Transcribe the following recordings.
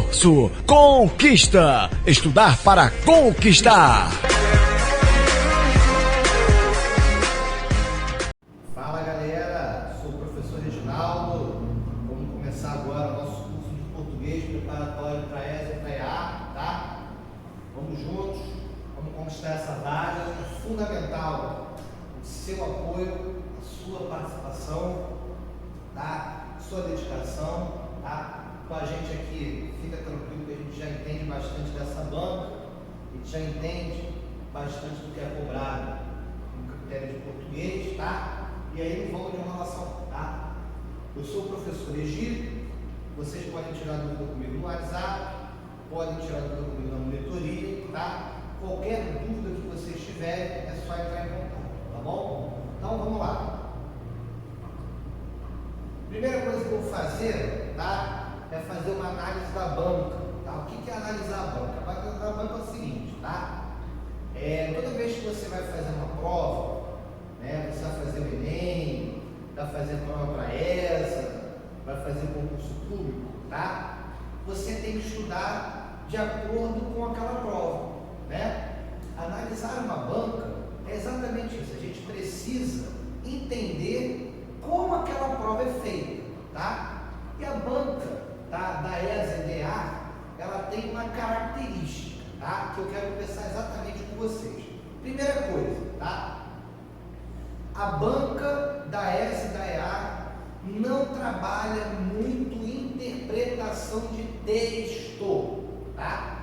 Curso Conquista. Estudar para conquistar. Fala galera, sou o professor Reginaldo. Vamos começar agora o nosso curso de português preparatório para ESA e para EA, tá? Vamos juntos, vamos conquistar essa vaga. É fundamental o seu apoio, a sua participação, tá? Sua dedicação, tá? Com a gente aqui, fica tranquilo que a gente já entende bastante dessa banca, a gente já entende bastante do que é cobrado no critério de português, tá? E aí não vamos de enrolação, tá? Eu sou o professor Egídio, vocês podem tirar dúvida comigo no WhatsApp, podem tirar dúvida comigo na monitoria, tá? Qualquer dúvida que vocês tiverem, é só entrar em contato, tá bom? Então vamos lá. Primeira coisa que eu vou fazer, tá? É fazer uma análise da banca, tá? O que é analisar a banca? A análise da banca é o seguinte, tá? Toda vez que você vai fazer uma prova, né? Você vai fazer o Enem, vai fazer prova para ESA, vai fazer concurso público, tá? Você tem que estudar de acordo com aquela prova, né? Analisar uma banca é exatamente isso. A gente precisa entender como aquela prova é feita, tá? E a banca, tá, da ESA e DA, ela tem uma característica, tá? Que eu quero conversar exatamente com vocês. Primeira coisa, tá? A banca da ESA e da EA não trabalha muito interpretação de texto, tá?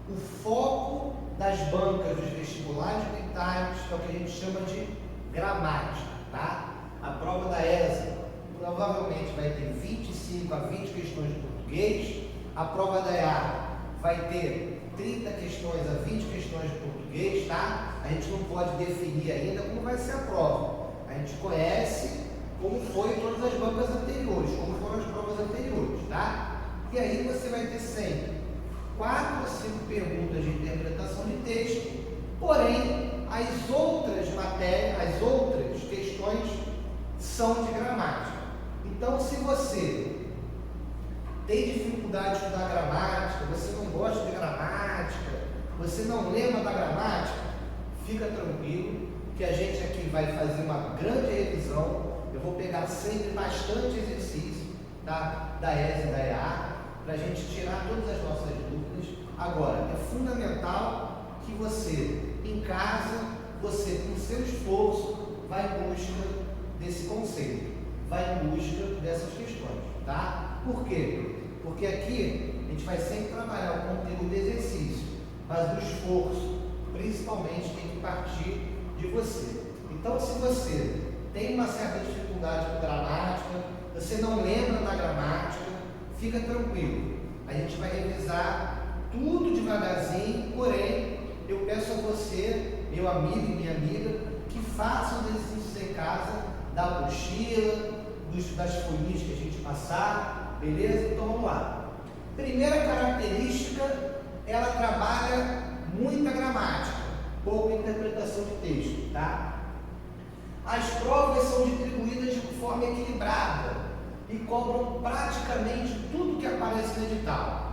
O foco das bancas dos vestibulares militares é o que a gente chama de gramática, tá? A prova da ESA provavelmente vai ter 25 a 20 questões de português, a prova da EA vai ter 30 questões a 20 questões de português, tá? A gente não pode definir ainda como vai ser a prova. A gente conhece como foi todas as bancas anteriores, como foram as provas anteriores, tá? E aí você vai ter sempre 4 ou 5 perguntas de interpretação de texto, porém as outras matérias, as outras questões são de gramática. Então, se você tem dificuldade de estudar gramática, você não gosta de gramática, você não lembra da gramática, fica tranquilo que a gente aqui vai fazer uma grande revisão. Eu vou pegar sempre bastante exercício, tá? Da ESA e da EA, para a gente tirar todas as nossas dúvidas. Agora, é fundamental que você, em casa, você com seu esforço, vai em busca desse conceito, vai em busca dessas questões, tá? Por quê? Porque aqui a gente vai sempre trabalhar o conteúdo de exercício, mas o esforço, principalmente, tem que partir de você. Então, se você tem uma certa dificuldade com gramática, você não lembra da gramática, fica tranquilo. A gente vai revisar tudo devagarzinho, porém, eu peço a você, meu amigo e minha amiga, que façam os exercícios em casa, da apostila, das folhinhas que a gente passar, beleza? Então vamos lá. Primeira característica, ela trabalha muita gramática, pouca interpretação de texto, tá? As provas são distribuídas de forma equilibrada e cobram praticamente tudo que aparece no edital.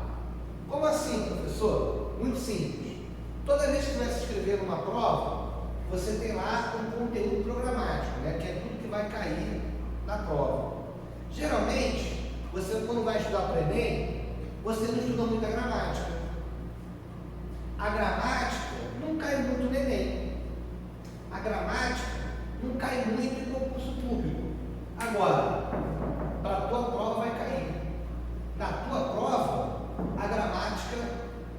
Como assim, professor? Muito simples. Toda vez que você vai se inscrever numa prova, você tem lá um conteúdo programático, né? Que é tudo que vai cair na prova. Geralmente, você quando vai estudar para o Enem, você não estuda muita gramática. A gramática não cai muito no Enem. A gramática não cai muito em concurso público. Agora, para a tua prova vai cair. Na tua prova, a gramática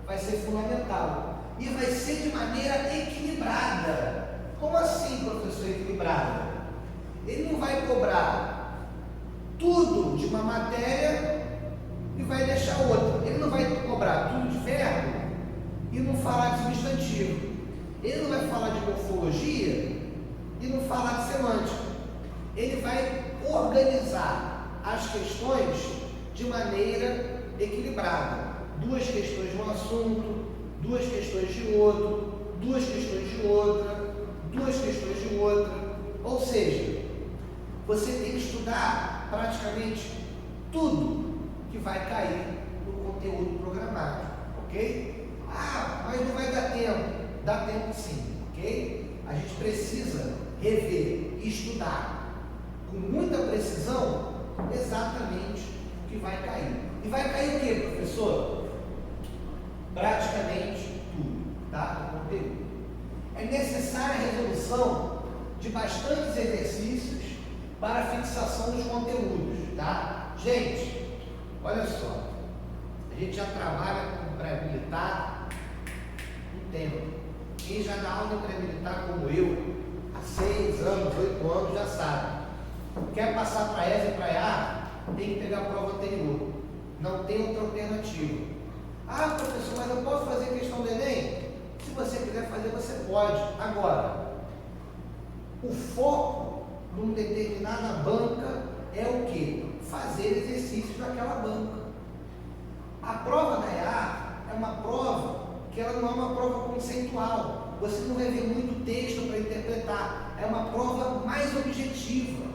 vai ser fundamental. E vai ser de maneira equilibrada. Como assim, professor, equilibrada? Ele não vai cobrar tudo de uma matéria e vai deixar outra. Ele não vai cobrar tudo de verbo e não falar de substantivo. Ele não vai falar de morfologia e não falar de semântica. Ele vai organizar as questões de maneira equilibrada. 2 questões de um assunto, 2 questões de outro, 2 questões de outra, 2 questões de outra. Ou seja, você tem que estudar praticamente tudo que vai cair no conteúdo programático, ok? Ah, mas não vai dar tempo. Dá tempo sim, ok? A gente precisa rever e estudar com muita precisão exatamente o que vai cair. E vai cair o que, professor? Praticamente tudo, tá? O conteúdo. É necessária a resolução de bastantes exercícios para a fixação dos conteúdos, tá? Gente, olha só, a gente já trabalha com pré-militar um tempo. Quem já dá aula de pré-militar como eu, há 6 anos, 8 anos, já sabe. Quer passar para ESA e para EA, tem que pegar a prova anterior. Não tem outra alternativa. Ah, professor, mas eu posso fazer questão do Enem? Se você quiser fazer, você pode. Agora, o foco numa determinada banca é o quê? Fazer exercícios daquela banca. A prova da EA é uma prova que ela não é uma prova conceitual. Você não vai ver muito texto para interpretar. É uma prova mais objetiva.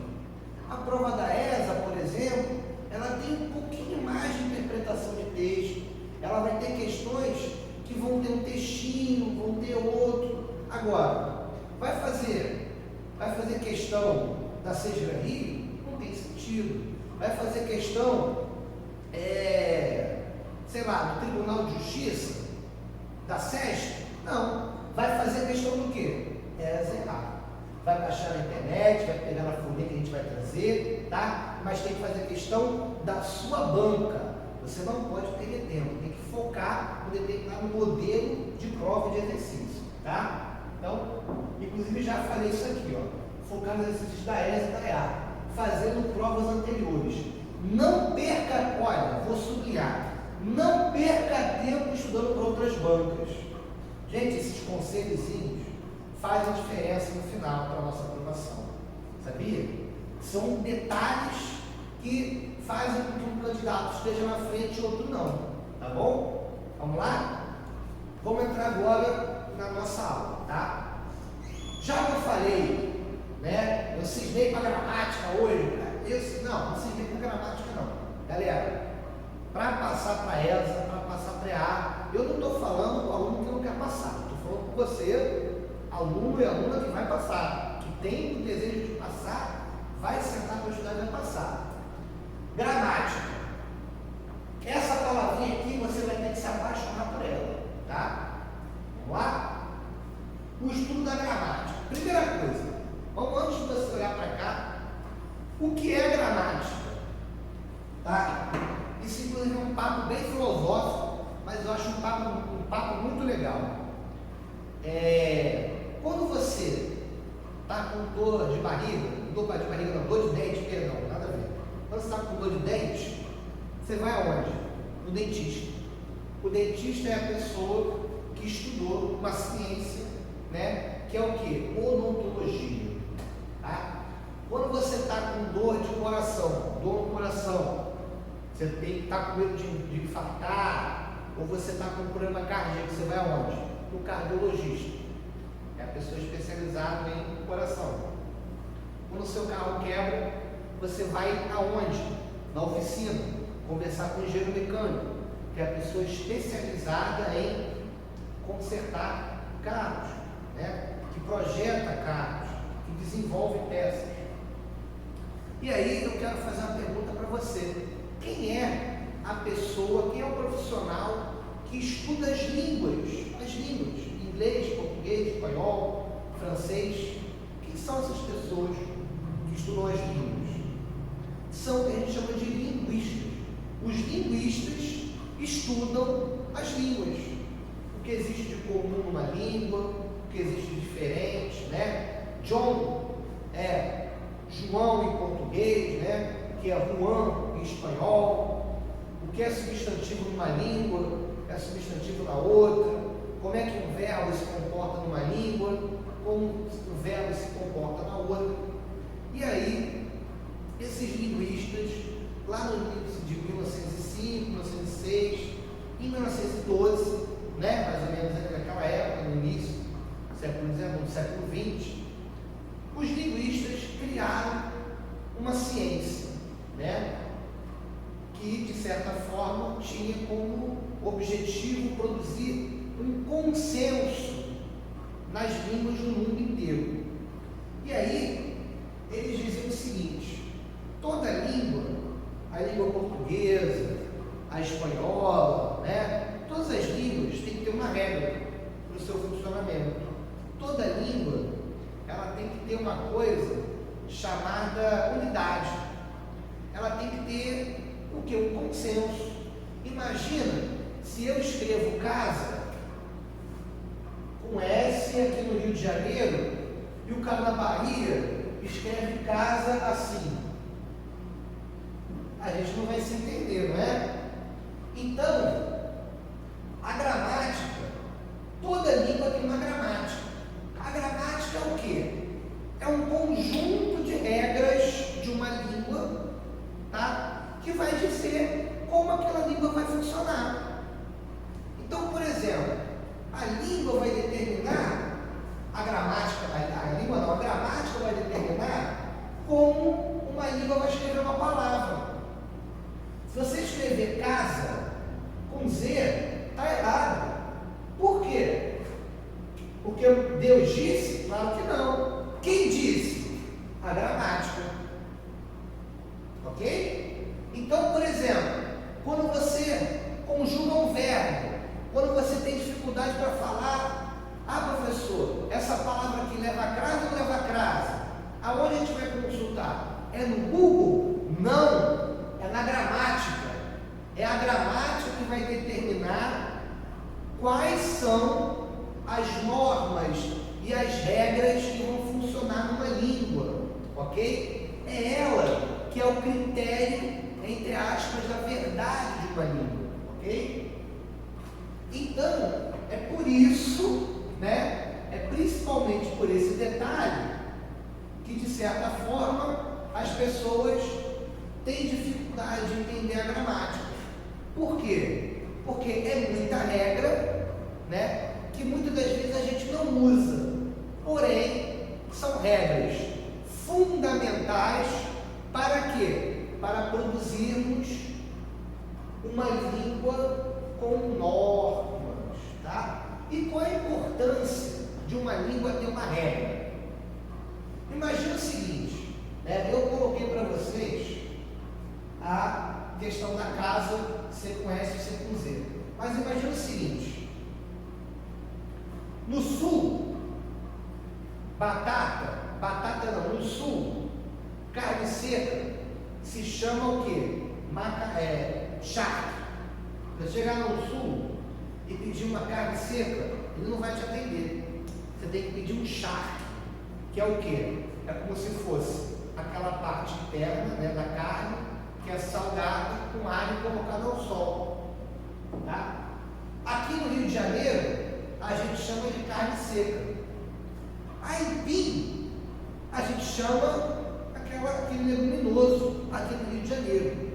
A prova da ESA, por exemplo, ela tem um pouquinho mais de interpretação de texto. Ela vai ter questões que vão ter um textinho, vão ter outro. Agora, vai fazer questão da Seja Rio? Não tem sentido. Vai fazer questão, sei lá, do Tribunal de Justiça, da SESC? Não. Vai fazer questão do quê? Zerar. Vai baixar na internet, vai pegar na folha que a gente vai trazer, tá? Mas tem que fazer questão da sua banca. Você não pode perder tempo, tem que focar no determinado modelo de prova de exercício, tá? Então, inclusive já falei isso aqui, ó. Focar nos exercícios da ESA e da EA, fazendo provas anteriores. Não perca, olha, vou sublinhar, não perca tempo estudando para outras bancas. Gente, esses conselhozinhos fazem diferença no final para a nossa aprovação. Sabia? São detalhes que fazem com que um candidato esteja na frente e outro não. Tá bom? Vamos lá? Vamos entrar agora na nossa aula, tá? Já que eu falei, né? Eu cismei com a gramática hoje. Não cismei com a gramática não. Galera, para passar para ESA, para passar para EA, eu não estou falando com o aluno que não quer passar. Estou falando com você, aluno e aluna que vai passar, que tem o desejo de passar, vai sentar para estudar e vai passar. Gramática. Essa palavrinha aqui você vai ter que se apaixonar por ela, tá? Vamos lá? O estudo da gramática. Primeira coisa, vamos antes de você olhar para cá, o que é gramática? Tá? Isso inclusive é um papo bem filosófico, mas eu acho um papo muito legal. Quando você está com dor de barriga, dor de dente, perdão, nada a ver. Quando você está com dor de dente, você vai aonde? No dentista. O dentista é a pessoa que estudou uma ciência, né, que é o que? Odontologia. Tá? Quando você está com dor de coração, dor no coração, você está com medo de infartar, ou você está com um problema cardíaco, você vai aonde? No cardiologista. É a pessoa especializada em coração. Quando o seu carro quebra, você vai aonde? Na oficina, conversar com o engenheiro mecânico, que é a pessoa especializada em consertar carros, né? Que projeta carros, que desenvolve peças. E aí eu quero fazer uma pergunta para você. Quem é a pessoa, quem é o profissional que estuda as línguas, inglês, português, espanhol, francês? Quem são essas pessoas que estudam as línguas? São o que a gente chama de linguistas. Os linguistas estudam as línguas. O que existe de comum numa língua, o que existe de diferente, né? John é João em português, né? Que é Juan em espanhol. O que é substantivo numa língua é substantivo na outra. Como é que um verbo se comporta numa língua, como um verbo se comporta na outra. E aí, esses linguistas, lá no início de 1905, 1906, em 1912, né, mais ou menos naquela época, no início do século XX, os linguistas criaram uma ciência, né, que de certa forma tinha como objetivo produzir um consenso nas línguas do mundo inteiro. E aí, eles diziam o seguinte: toda língua, a língua portuguesa, a espanhola, né? Todas as línguas têm que ter uma regra para o seu funcionamento. Toda língua, ela tem que ter uma coisa chamada unidade. Ela tem que ter o que? Um consenso. Imagina se eu escrevo casa com S aqui no Rio de Janeiro e o cara na Bahia escreve casa assim. A gente não vai se entender, não é? Então, a gramática, toda língua tem uma gramática. A gramática é o quê? É um conjunto de regras de uma língua, tá? Que vai dizer como aquela língua vai funcionar. Então, por exemplo, a língua vai determinar a gramática, a gramática vai determinar como uma língua vai escrever uma palavra. Se você escrever casa com Z, está errado. Por quê? Porque Deus disse? Claro que não. Quem disse? A gramática. Ok? Então, por exemplo, quando você conjuga um verbo, quando você tem dificuldade para falar, professor, essa palavra aqui leva crase ou leva crase? Aonde a gente vai consultar? É no Google? Não. É na gramática. É a gramática que vai determinar quais são as normas e as regras que vão funcionar numa língua, ok? É ela que é o critério, entre aspas, da verdade de uma língua, ok? Então, é por isso, né? É principalmente por esse detalhe que, de certa forma, as pessoas têm dificuldade de entender a gramática. Por quê? Porque é muita regra, né? Que muitas das vezes a gente não usa. Porém, são regras fundamentais para quê? Para produzirmos uma língua com normas, tá? E qual a importância de uma língua ter uma regra? Imagina o seguinte, né? Eu coloquei para vocês a questão da casa, C com S e C com Z. Mas imagina o seguinte: no sul, no sul, carne seca se chama o quê? Charque. Você chegar no sul e pedir uma carne seca, ele não vai te atender. Você tem que pedir um charque, que é o quê? É como se fosse aquela parte interna, né, da carne, que é salgado com alho colocado ao sol, tá? Aqui no Rio de Janeiro a gente chama de carne seca. Aipim a gente chama aquele leguminoso aqui no Rio de Janeiro.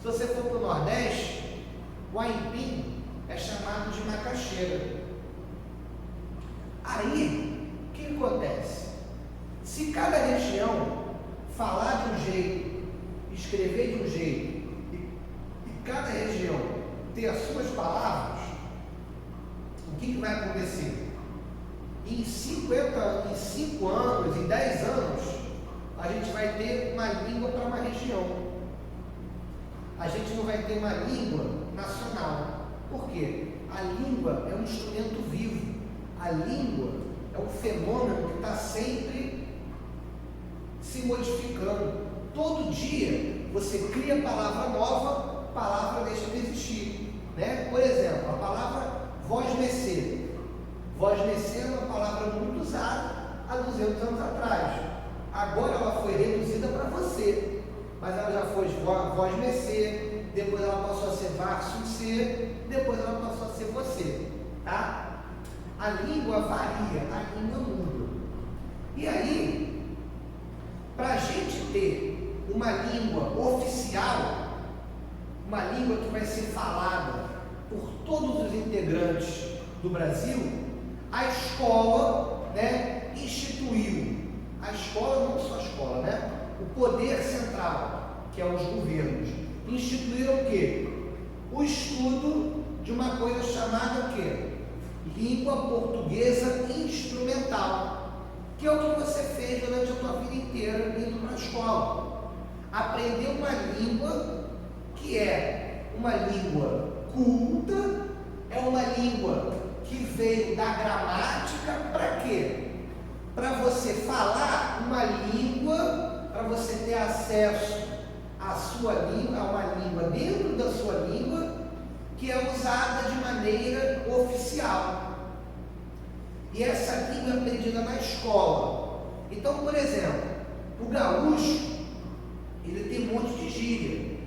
Se você for para o Nordeste, o aipim é chamado de macaxeira. Aí, o que acontece? Se cada região falar de um jeito, escrever de um jeito, e cada região ter as suas palavras, o que vai acontecer? Em 5 anos, em 10 anos, a gente vai ter uma língua para uma região. A gente não vai ter uma língua nacional. Por quê? A língua é um instrumento vivo. A língua é um fenômeno que está sempre se modificando. Todo dia você cria palavra nova, palavra deixa de existir, né? Por exemplo, a palavra vosmecê. Vosmecê é uma palavra muito usada há 200 anos atrás. Agora ela foi reduzida para você, mas ela já foi vosmecê, depois ela passou a ser varsumcê, depois ela passou a ser você, tá? A língua varia, a língua muda. E aí, para a gente ter uma língua oficial, uma língua que vai ser falada por todos os integrantes do Brasil, a escola, né, instituiu. A escola, não só a escola, né? O poder central, que é os governos, instituíram o quê? O estudo de quê? Língua portuguesa instrumental, que é o que você fez durante a tua vida inteira indo para a escola. Aprender uma língua que é uma língua culta, é uma língua que veio da gramática para quê? Para você falar uma língua, para você ter acesso à sua língua, a uma língua dentro da sua língua, que é usada de maneira oficial. E essa língua é aprendida na escola. Então, por exemplo, o gaúcho, ele tem um monte de gíria.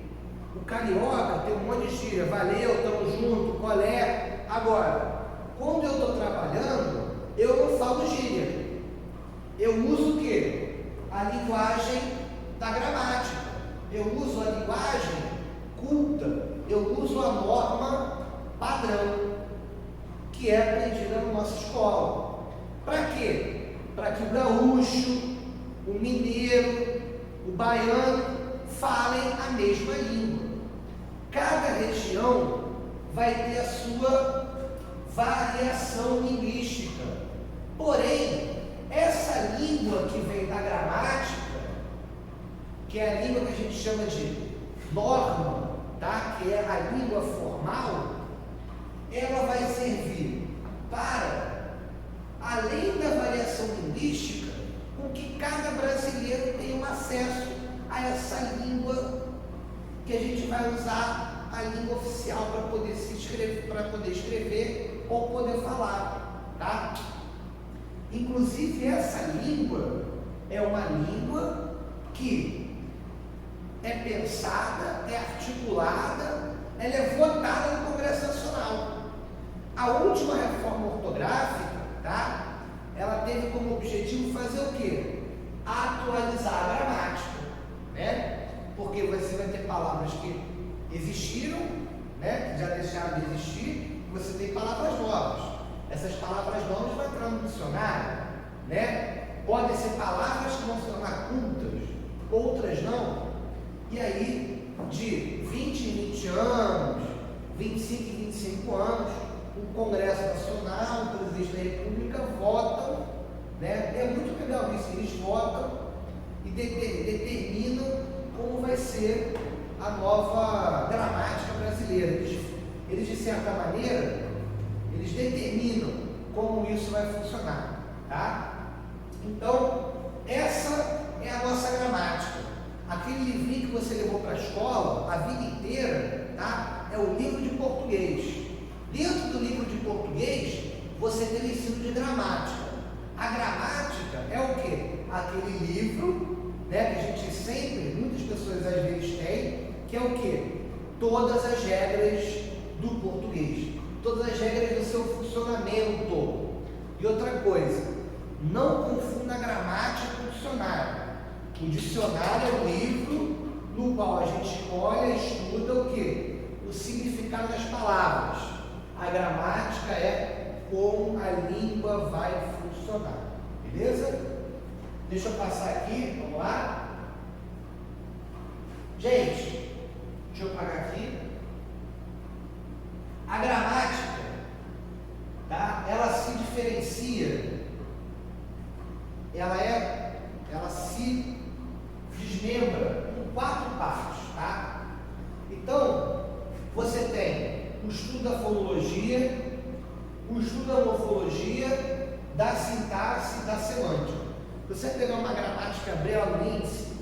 O carioca tem um monte de gíria. Valeu, tamo junto, colé. Agora, quando eu estou trabalhando, eu não falo gíria. Eu uso o quê? A linguagem da gramática. Eu uso a linguagem culta. Eu uso a norma padrão, que é aprendida na nossa escola. Para quê? Para que o gaúcho, o mineiro, o baiano falem a mesma língua. Cada região vai ter a sua variação linguística. Porém, essa língua que vem da gramática, que é a língua que a gente chama de norma, tá? Que é a língua formal, ela vai servir para, além da variação linguística, com que cada brasileiro tenha um acesso a essa língua que a gente vai usar, a língua oficial, para poder se escrever, para poder escrever ou poder falar, tá? Inclusive, essa língua é uma língua que é pensada, é articulada, ela é votada no Congresso Nacional. A última reforma ortográfica, tá? Ela teve como objetivo fazer o quê? Atualizar a gramática, né? Porque você vai ter palavras que existiram, né? Que já deixaram de existir, e você tem palavras novas. Essas palavras novas vão entrar no dicionário, né? Podem ser palavras que vão se tornar cultas, outras não. E aí, de 20 em 20 anos, 25 em 25 anos, o Congresso Nacional, o Presidente da República votam, né? É muito legal isso, eles votam e determinam como vai ser a nova gramática brasileira. Eles, de certa maneira, eles determinam como isso vai funcionar, tá? Então, essa é a nossa gramática. Aquele livrinho que você levou para a escola a vida inteira, tá? É o livro de português. Dentro do livro de português, você tem o ensino de gramática. A gramática é o quê? Aquele livro, né, que a gente sempre, muitas pessoas às vezes têm, que é o quê? Todas as regras do português. Todas as regras do seu funcionamento. E outra coisa, não confunda a gramática com o dicionário. O dicionário é um livro no qual a gente olha e estuda o quê? O significado das palavras. A gramática é como a língua vai funcionar. Beleza? Deixa eu passar aqui, vamos lá. Gente, deixa eu apagar aqui. A gramática, tá? Ela se diferencia, ela se desmembra em 4 partes, tá? Então, você tem o estudo da fonologia, o estudo da morfologia, da sintaxe e da semântica. Se você pegar uma gramática Breal-Lindsay,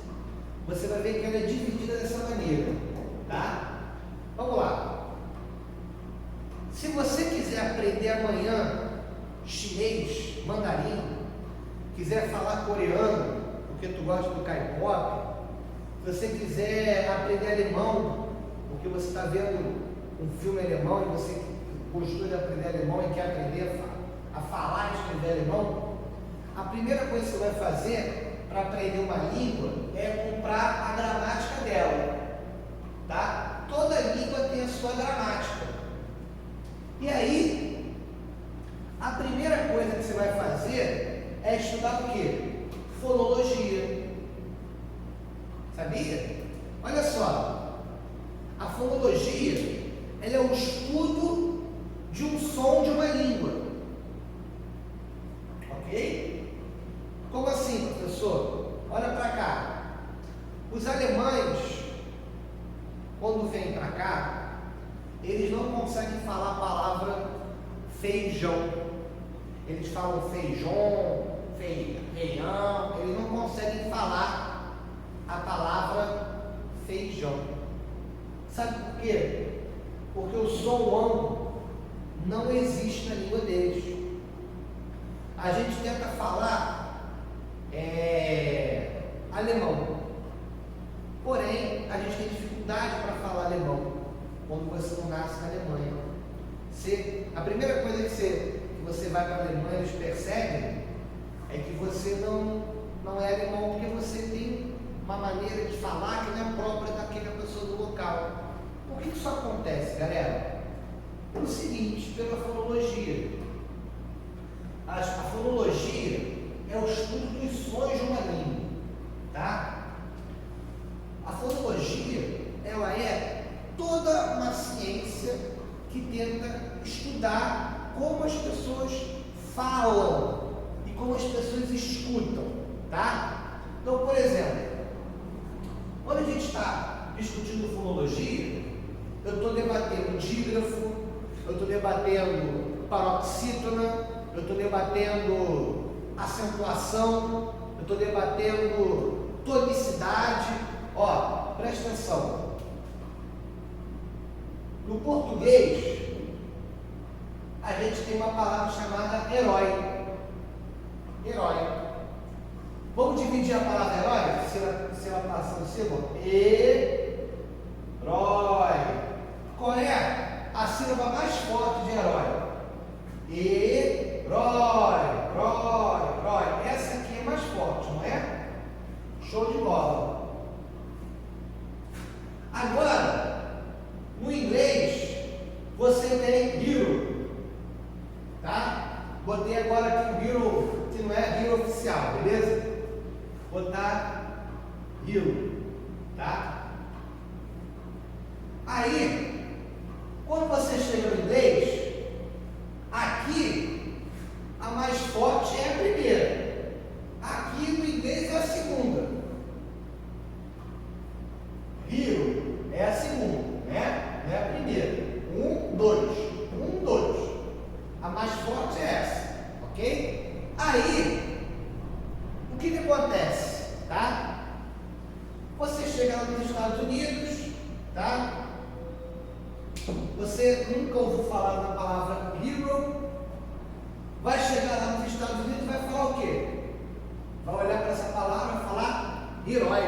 você vai ver que ela é dividida dessa maneira, tá? Vamos lá. Se você quiser aprender amanhã chinês, mandarim, quiser falar coreano, porque tu gosta do K-pop, se você quiser aprender alemão, porque você está vendo um filme alemão e você gostou de aprender alemão e quer aprender a falar e escrever alemão, a primeira coisa que você vai fazer para aprender uma língua é comprar a gramática dela, tá? Toda língua tem a sua gramática. E aí, a primeira coisa que você vai fazer é estudar o quê? Fonologia. Sabia? Olha só, a fonologia, ela é o estudo de um som de conseguem falar a palavra feijão. Eles falam feijão, feijão, eles não conseguem falar a palavra feijão. Sabe por quê? Porque o som não existe na língua deles. A gente tenta falar alemão, porém a gente tem dificuldade para falar alemão quando você não nasce na Alemanha. A primeira coisa que você vai para a Alemanha, eles percebem é que você não é alemão, porque você tem uma maneira de falar que não é própria daquela pessoa do local. Por que isso acontece, galera? Pelo seguinte, pela fonologia. A fonologia é o estudo dos sons de uma língua, tá? A fonologia, ela é toda uma ciência que tenta estudar como as pessoas falam e como as pessoas escutam, tá? Então, por exemplo, quando a gente está discutindo fonologia, eu estou debatendo dígrafo, eu estou debatendo paroxítona, eu estou debatendo acentuação, eu estou debatendo tonicidade. Ó, presta atenção. No português, a gente tem uma palavra chamada herói. Herói. Vamos dividir a palavra herói? Se ela passar no símbolo. Herói. Qual é a sílaba mais forte de herói? Herói. Essa aqui é mais forte, não é? Show de bola. Agora, no inglês, você tem hero, tá? Botei agora aqui o hero, que não é hero oficial, beleza? Botar hero, tá? Aí, quando você chega no inglês, aqui, a mais forte é a primeira. Aqui no inglês é a segunda. Hero é a segunda, né? Não é a primeira. 1, 2. 1, 2. A mais forte é essa, ok? Aí, o que acontece, tá? Você chega lá nos Estados Unidos, tá? Você nunca ouviu falar da palavra hero, vai chegar lá nos Estados Unidos e vai falar o quê? Vai olhar para essa palavra e falar herói.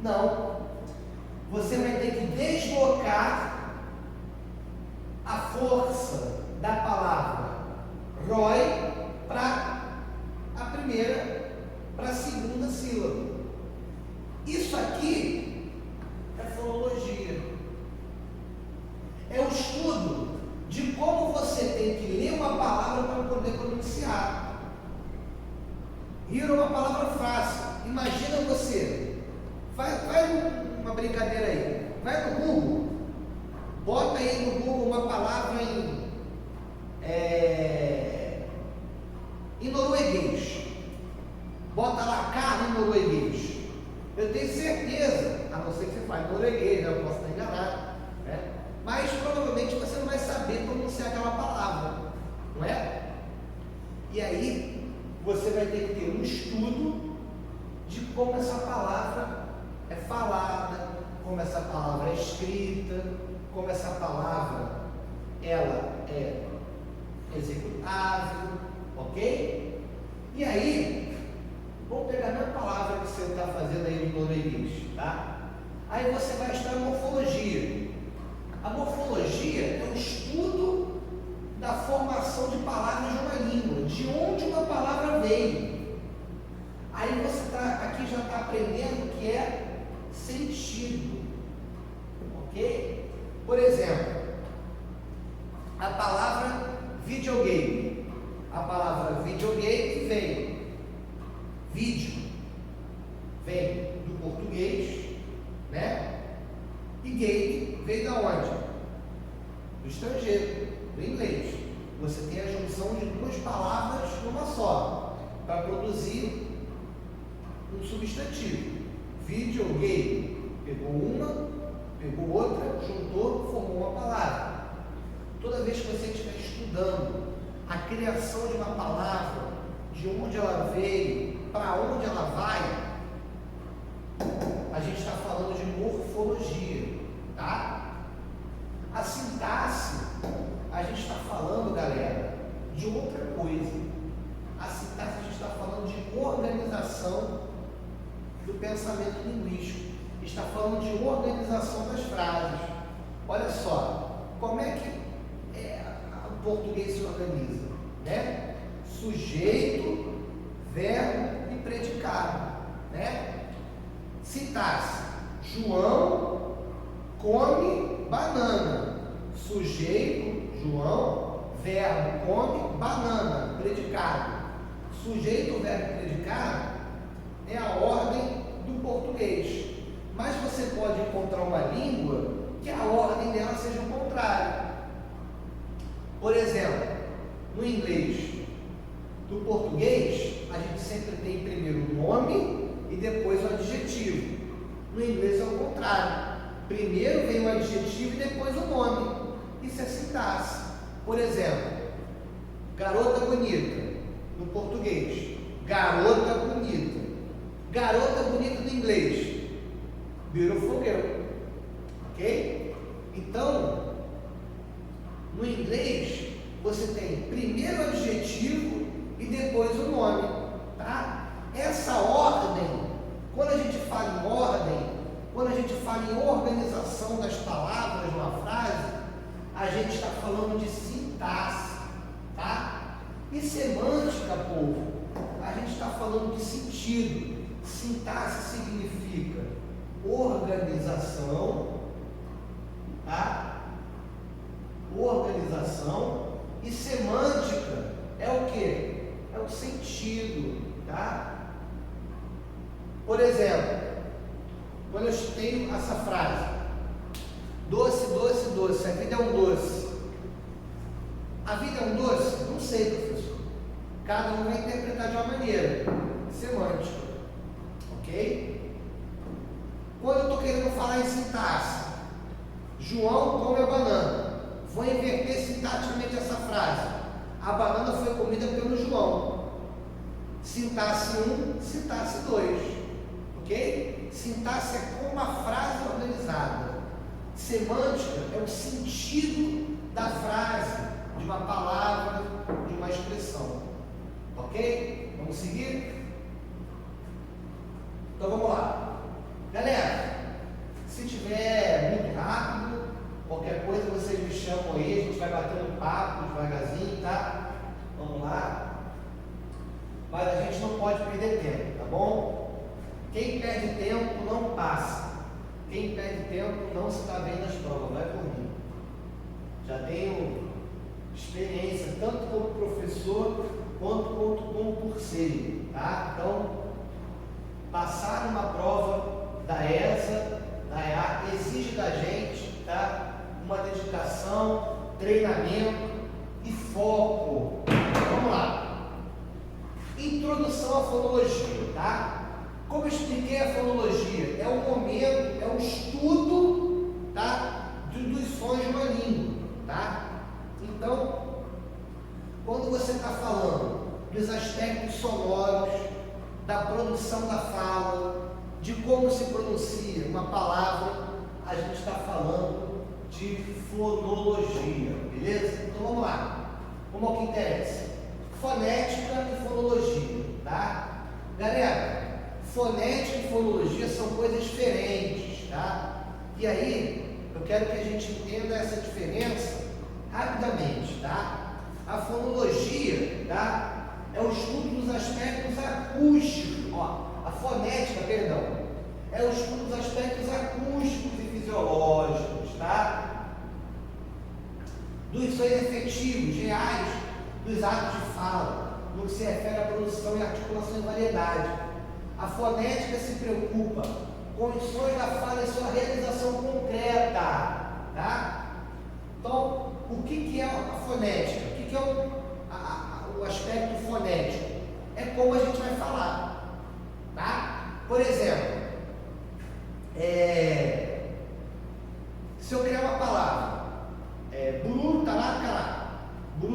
Não. Você vai ter que deslocar a força da palavra ROI para a primeira, para a segunda sílaba. Isso aqui é fonologia. É o estudo de como você tem que ler uma palavra para poder pronunciar. Hero é uma palavra fácil. Imagina você, faz uma brincadeira aí, vai no Google, bota aí no Google uma palavra em norueguês, bota lá carne em norueguês. Eu tenho certeza, a não ser que você fale norueguês, eu posso estar enganado, né? Mas provavelmente você não vai saber pronunciar aquela palavra, não é? E aí você vai ter que ter um estudo de como essa palavra é falada, como essa palavra é escrita, como essa palavra ela é executável, ok? E aí, vamos pegar a mesma palavra que você está fazendo aí no norueguês, tá? Aí você vai estudar morfologia. A morfologia é o estudo da formação de palavras de uma língua, de onde uma palavra veio. Aí você aqui já está aprendendo o que é sentido, ok? Por exemplo, a palavra videogame. A palavra videogame vem, vídeo, vem do português, né? E game veio da onde? Do estrangeiro, do inglês. Você tem a junção de duas palavras numa só, para produzir um substantivo. Videogame. Pegou uma, pegou outra, juntou, formou uma palavra. toda vez que você estiver estudando a criação de uma palavra, de onde ela veio, para onde ela vai, a gente está falando de morfologia, tá? A sintaxe, a gente está falando, galera, de outra coisa. A sintaxe, a gente está falando de organização do pensamento linguístico. Está falando de organização das frases. Olha só, como é que o português se organiza, né? Sujeito, verbo e predicado, né? Sintaxe: João come banana. Sujeito, João, verbo, come banana. Predicado: sujeito, verbo e predicado é a ordem do português. Mas você pode encontrar uma língua que a ordem dela seja o contrário. Por exemplo, no inglês, do português, a gente sempre tem primeiro o nome e depois o adjetivo. No inglês é o contrário. Primeiro vem o adjetivo e depois o nome. Isso é sintaxe. Por exemplo, garota bonita, no português. Garota bonita. Garota bonita no inglês. Beautiful girl. Ok? Então, no inglês, você tem primeiro o adjetivo e depois o nome, tá? Essa ordem, quando a gente fala em ordem, quando a gente fala em organização das palavras numa frase, a gente está falando de sintaxe, tá? E semântica, povo, a gente está falando de sentido. Sintaxe significa organização, tá? Organização. E semântica é o que? É o sentido, tá? Por exemplo, quando eu tenho essa frase: doce, doce, doce, a vida é um doce. A vida é um doce? Não sei, professor. Cada um vai interpretar de uma maneira semântica, ok? Quando eu estou querendo falar em sintaxe: João come a banana. Vou inverter sintaticamente essa frase: a banana foi comida pelo João. Sintaxe 1, sintaxe 2, ok? Sintaxe é como a frase organizada. Semântica é o sentido da frase, de uma palavra, de uma expressão, ok? Vamos seguir? Então vamos lá, galera. Se tiver muito rápido, qualquer coisa vocês me chamam aí, a gente vai batendo papo devagarzinho, tá? Vamos lá. Mas a gente não pode perder tempo, tá bom? Quem perde tempo não passa. Quem perde tempo não se dá bem nas provas, vai por mim. Já tenho experiência, tanto como professor, quanto como curseiro, tá? Então, passar numa prova da ESA, da EA, exige da gente, tá? Uma dedicação, treinamento e foco. Vamos lá. Introdução à fonologia, tá? Como eu expliquei, a fonologia é o momento, é o estudo, tá? Dos sons de uma língua, tá? Então, quando você está falando dos aspectos sonoros, da produção da fala, de como se pronuncia uma palavra, a gente está falando de fonologia, beleza? Então vamos lá, vamos ao que interessa: fonética e fonologia, tá? Galera, fonética e fonologia são coisas diferentes, tá? E aí, eu quero que a gente entenda essa diferença rapidamente, tá? A fonologia, tá? É o estudo dos aspectos acústicos, ó, a fonética, perdão, é o estudo dos aspectos acústicos e fisiológicos, tá? Dos sons efetivos, reais, dos atos de fala, no que se refere à produção e articulação em variedade. A fonética se preocupa com os sons da fala e sua realização concreta, tá? Então, o que é a fonética? O que é o aspecto fonético? É como a gente vai falar, tá? Por exemplo, se eu criar uma palavra, buru, tará,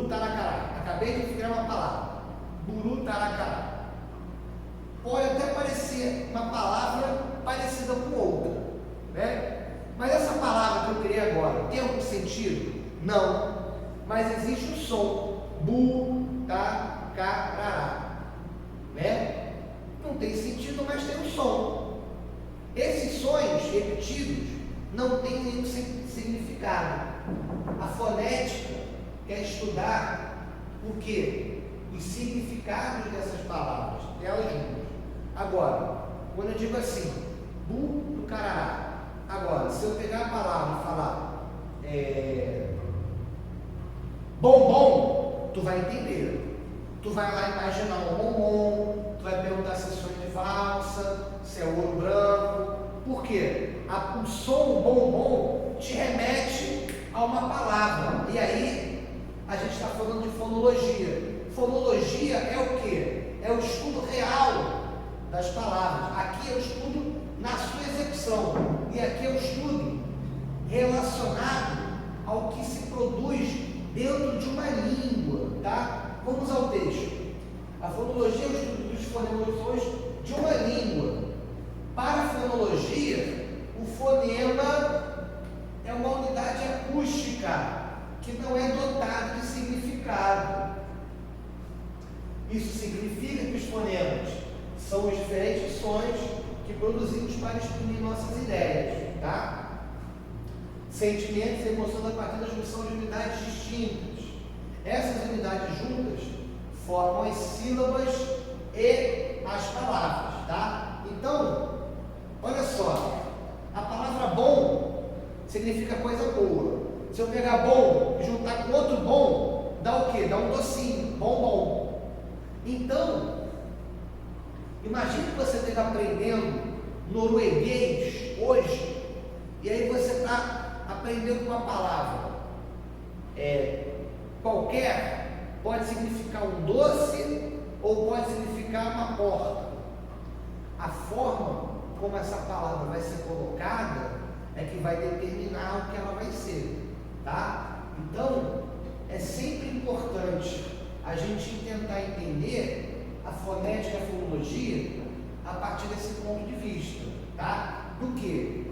Burutaracará. Acabei de criar uma palavra. Burutaracará. Pode até parecer uma palavra parecida com outra, né? Mas essa palavra que eu criei agora tem algum sentido? Não. Mas existe o som. Burutacará, né? Não tem sentido, mas tem um som. Esses sons repetidos não têm nenhum significado. A fonética quer estudar o quê? Os significados dessas palavras, delas juntas. Agora, quando eu digo assim, burutaracará, agora, se eu pegar a palavra e falar bombom, tu vai entender. Tu vai lá imaginar um bombom, tu vai perguntar se é sonho de valsa, se é ouro branco. Por quê? O som bombom te remete a uma palavra. E aí, a gente está falando de fonologia. Fonologia é o quê? É o estudo real das palavras. Aqui é o estudo na sua execução. E aqui é o estudo relacionado ao que se produz dentro de uma língua, tá? Vamos ao texto. A fonologia é o estudo dos fonemas de uma língua. Para a fonologia, o fonema é uma unidade acústica que não é dotada de significado. Isso significa que os fonemas são os diferentes sons que produzimos para exprimir nossas ideias, tá? Sentimentos e emoções a partir da junção de unidades distintas. Essas unidades juntas formam as sílabas e as palavras, tá? Então, olha só, a palavra bom significa coisa boa. Se eu pegar bom e juntar com outro bom, dá o quê? Dá um docinho, bom. Então, imagine que você esteja aprendendo norueguês hoje, e aí você está aprendendo uma palavra qualquer, pode significar um doce ou pode significar uma porta. A forma como essa palavra vai ser colocada é que vai determinar o que ela vai ser, tá? Então, é sempre importante a gente tentar entender a fonética e a fonologia a partir desse ponto de vista, tá? Do que?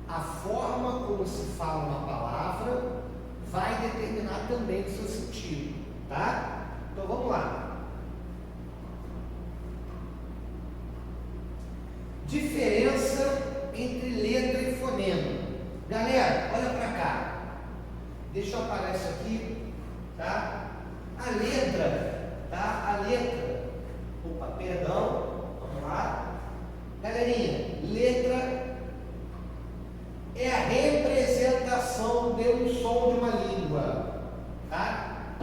A forma como se fala uma palavra vai determinar também o seu sentido, tá? Então vamos lá. Diferença entre letra e fonema. Galera, olha para cá. Deixa eu apagar isso aqui, tá? A letra, tá? A letra. Opa, perdão. Vamos lá. Galerinha, letra é a representação de um som de uma língua, tá?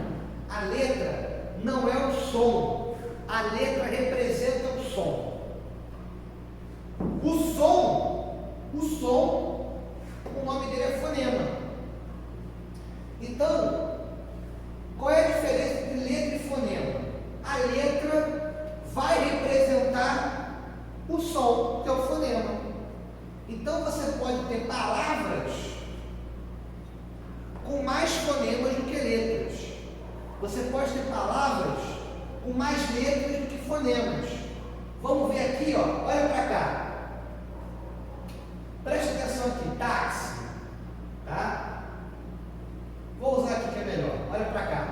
A letra não é o som. A letra representa o som. O nome dele é fonema. Então, qual é a diferença entre letra e fonema? A letra vai representar o som, que é o fonema. Então, você pode ter palavras com mais fonemas do que letras. Você pode ter palavras com mais letras do que fonemas. Vamos ver aqui, ó. Olha para cá. Preste atenção aqui, táxi, tá? Vou usar aqui que é melhor. Olha para cá.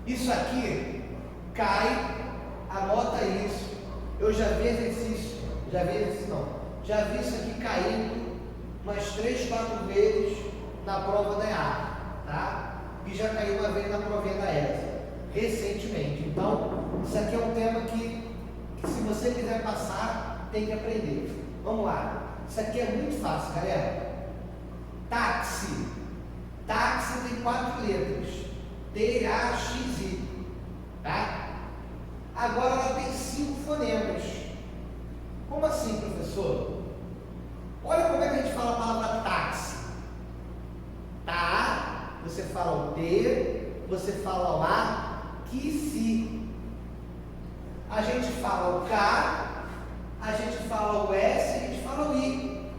Isso aqui cai, anota isso. Eu já vi exercício, já vi isso aqui caindo umas 3, 4 vezes na prova da EAD, tá? E já caiu uma vez na provinha da ESA, recentemente. Então, isso aqui é um tema que se você quiser passar, tem que aprender. Vamos lá. Isso aqui é muito fácil, galera. Táxi. Táxi tem 4 letras. T-A-X-I. Tá? Agora ela tem 5 fonemas. Como assim, professor? Olha como é que a gente fala a palavra táxi. Tá, você fala o T, você fala o A, que si. A gente fala o K, a gente fala o S, a gente fala o I.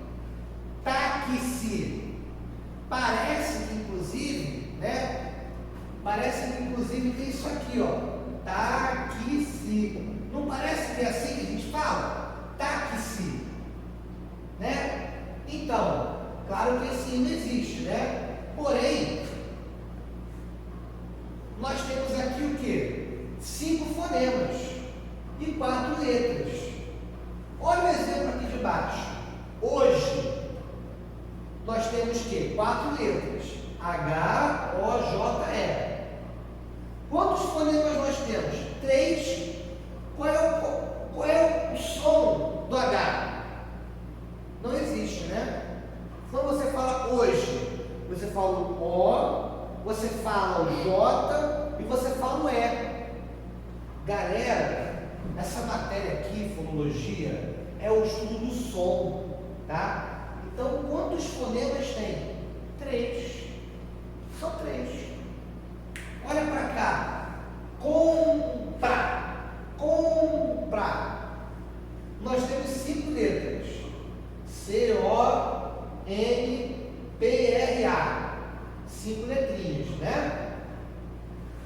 Táxi. Parece que, inclusive, Parece que inclusive tem isso aqui, ó. Taxi. Não parece que é assim que a gente fala? Taxi. Né? Então, claro que esse não existe, né? Porém, nós temos aqui o quê? 5 fonemas e 4 letras. Olha o exemplo aqui de baixo. Hoje, nós temos o quê? 4 letras. H-O-J-E. Quantos fonemas nós temos? 3. Qual é o som do H? Não existe, né? Quando você fala hoje, você fala o O, você fala o J e você fala o E. Galera, essa matéria aqui, fonologia, é o estudo do som, tá? Então, quantos fonemas tem? 3. Só 3. Olha para cá. Comprar. Comprar. Nós temos 5 letras. C-O-N-P-R-A. 5 letrinhas, né?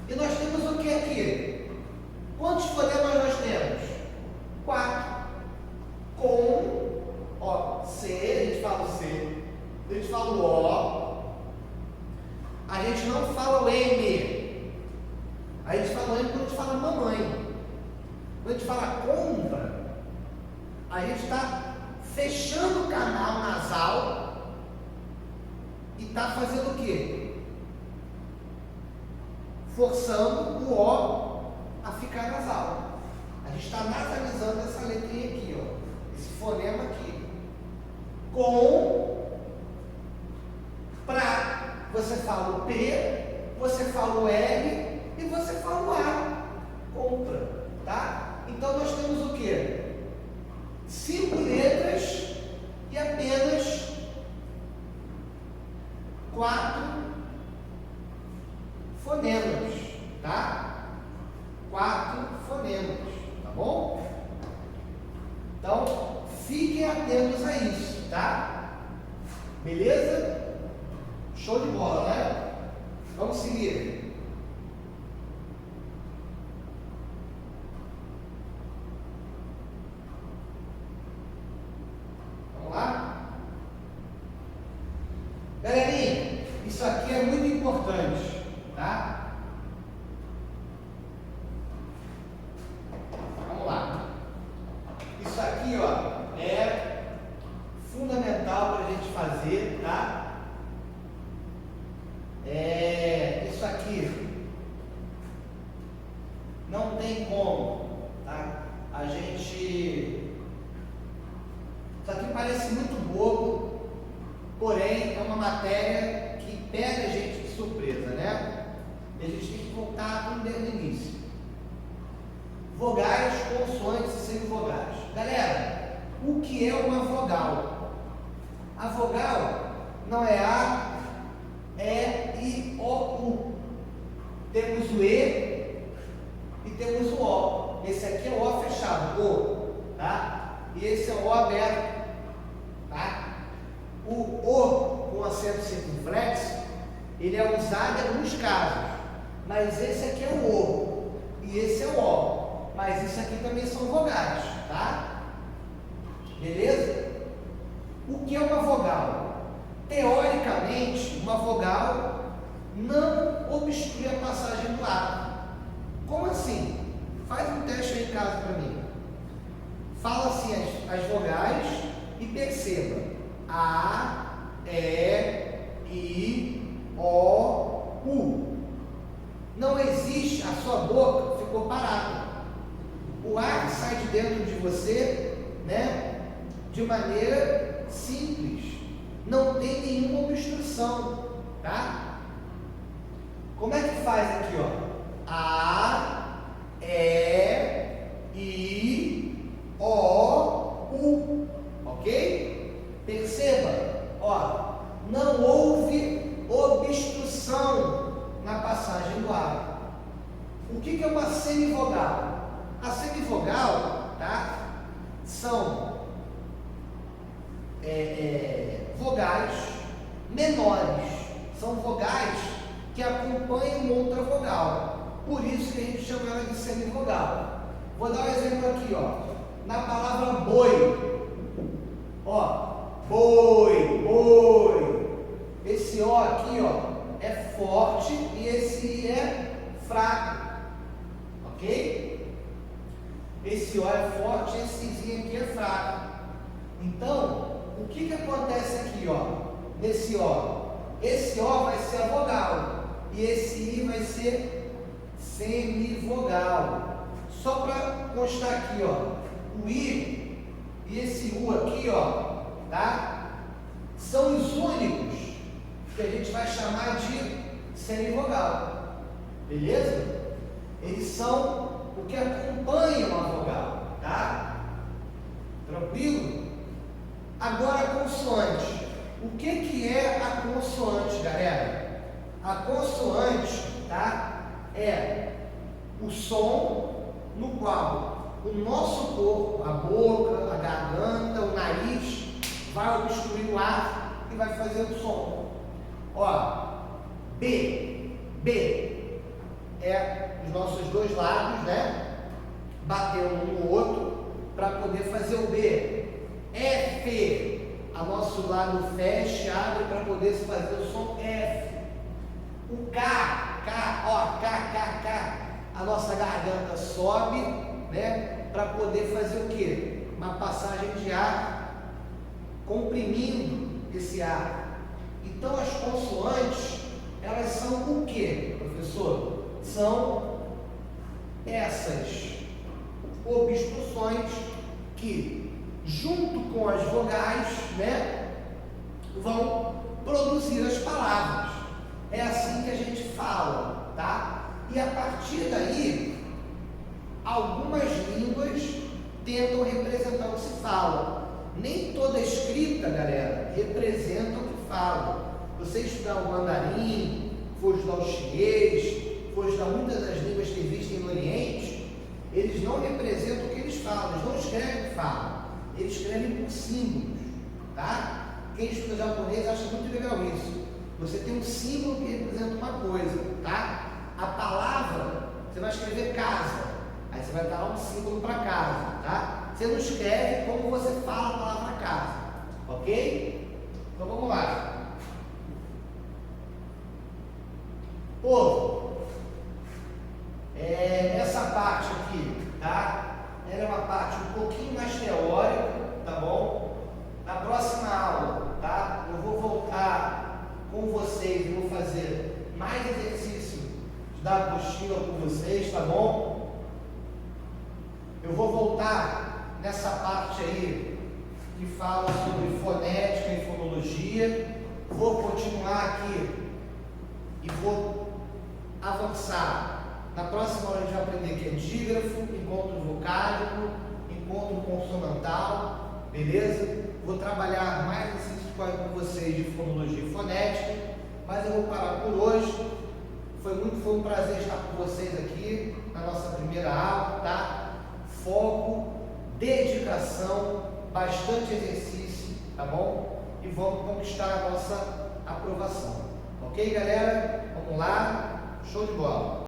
E nós temos o que aqui? Quantos fonemas nós temos? 4. Com, ó, C, a gente fala o C, a gente fala o O, a gente não fala o M, a gente fala o M quando a gente fala mamãe. Quando a gente fala compra, a gente está fechando o canal nasal e está fazendo o quê? Forçando o O a ficar nasal. A gente está nasalizando essa letrinha aqui, ó, esse fonema aqui. Com, pra, você fala o P, você fala o L e você fala o A. Compra, tá? Então nós temos o quê? 5 letras e apenas 4 fonemas, tá? 4 fonemas, tá bom? Então, fiquem atentos a isso, tá? Beleza? Show de bola, né? Vamos seguir. Vamos lá? Galerinha, isso aqui é muito importante, tá? Vamos lá. Isso aqui, ó, é fundamental para a gente fazer, tá? Isso aqui não tem como, tá? A gente... Isso aqui parece muito bobo, porém é uma matéria que pega a gente de surpresa, né? E a gente tem que voltar tudo desde o início. Vogais, consoantes e semivogais. Galera, o que é uma vogal? A vogal não é A, E, I, O, U. Temos o E e temos o O. Esse aqui é o O fechado, O, tá? E esse é o O aberto, tá? O com acento circunflexo, ele é usado em alguns casos, mas esse aqui é o O e esse é o O, mas isso aqui também são vogais, tá? Beleza? O que é uma vogal? Teoricamente, uma vogal não obstrui a passagem do ar. Como assim? Faz um teste aí em casa para mim. Fala assim as vogais e perceba. A, E, I, O, U. Não existe, a sua boca ficou parada. O ar sai de dentro de você, né, de maneira simples. Não tem nenhuma obstrução, tá? Como é que faz aqui, ó? A, E, I, O, U, ok? Perceba, ó, não houve obstrução na passagem do ar. O que é uma semivogal? A semivogal, tá? São vogais menores. São vogais que acompanha uma outra vogal. Por isso que a gente chama ela de semivogal. Vou dar um exemplo aqui, ó. Na palavra boi. Ó, boi, boi. Esse O aqui, ó, é forte e esse I é fraco. Ok? Esse O é forte e esse I aqui é fraco. Então, o que acontece aqui, ó? Nesse O? Esse O vai ser a vogal e esse I vai ser semivogal. Só para constar aqui, ó, o I e esse U aqui, ó, tá? São os únicos que a gente vai chamar de semivogal. Beleza? Eles são o que acompanham a vogal, tá? Tranquilo? Agora a consoante. O que é a consoante, galera? A consoante, tá? É o som no qual o nosso corpo, a boca, a garganta, o nariz, vai obstruir o ar e vai fazer o som. Ó, B é os nossos dois lados, né? Batendo um no outro para poder fazer o B. F, a nosso lado fecha, abre para poder fazer o som F. O K, ó, K, a nossa garganta sobe, né? Para poder fazer o quê? Uma passagem de ar, comprimindo esse ar. Então as consoantes, elas são o quê, professor? São essas obstruções que, junto com as vogais, né, vão produzir as palavras. É assim que a gente fala, tá? E a partir daí, algumas línguas tentam representar o que se fala. Nem toda escrita, galera, representa o que fala. Você estudar o mandarim, for estudar o chinês, for estudar muitas das línguas que existem no Oriente, eles não representam o que eles falam, eles não escrevem o que falam, eles escrevem por símbolos, tá? Quem estuda japonês acha muito legal isso. Você tem um símbolo que representa uma coisa, tá? A palavra, você vai escrever casa, aí você vai dar um símbolo para casa, tá? Você não escreve como você fala a palavra casa, ok? Então vamos lá. Povo, essa parte aqui, tá? Ela é uma parte um pouquinho mais teórica, tá bom? Na próxima aula, tá? Eu vou voltar com vocês, eu vou fazer mais exercício da apostila com vocês, tá bom? Eu vou voltar nessa parte aí que fala sobre fonética e fonologia. Vou continuar aqui e vou avançar. Na próxima aula a gente vai aprender que é dígrafo, encontro vocálico, encontro consonantal, beleza? Vou trabalhar mais exercícios com vocês de fonologia e fonética, mas eu vou parar por hoje. Foi um prazer estar com vocês aqui na nossa primeira aula, tá? Foco, dedicação, bastante exercício, tá bom? E vamos conquistar a nossa aprovação. Ok, galera? Vamos lá? Show de bola!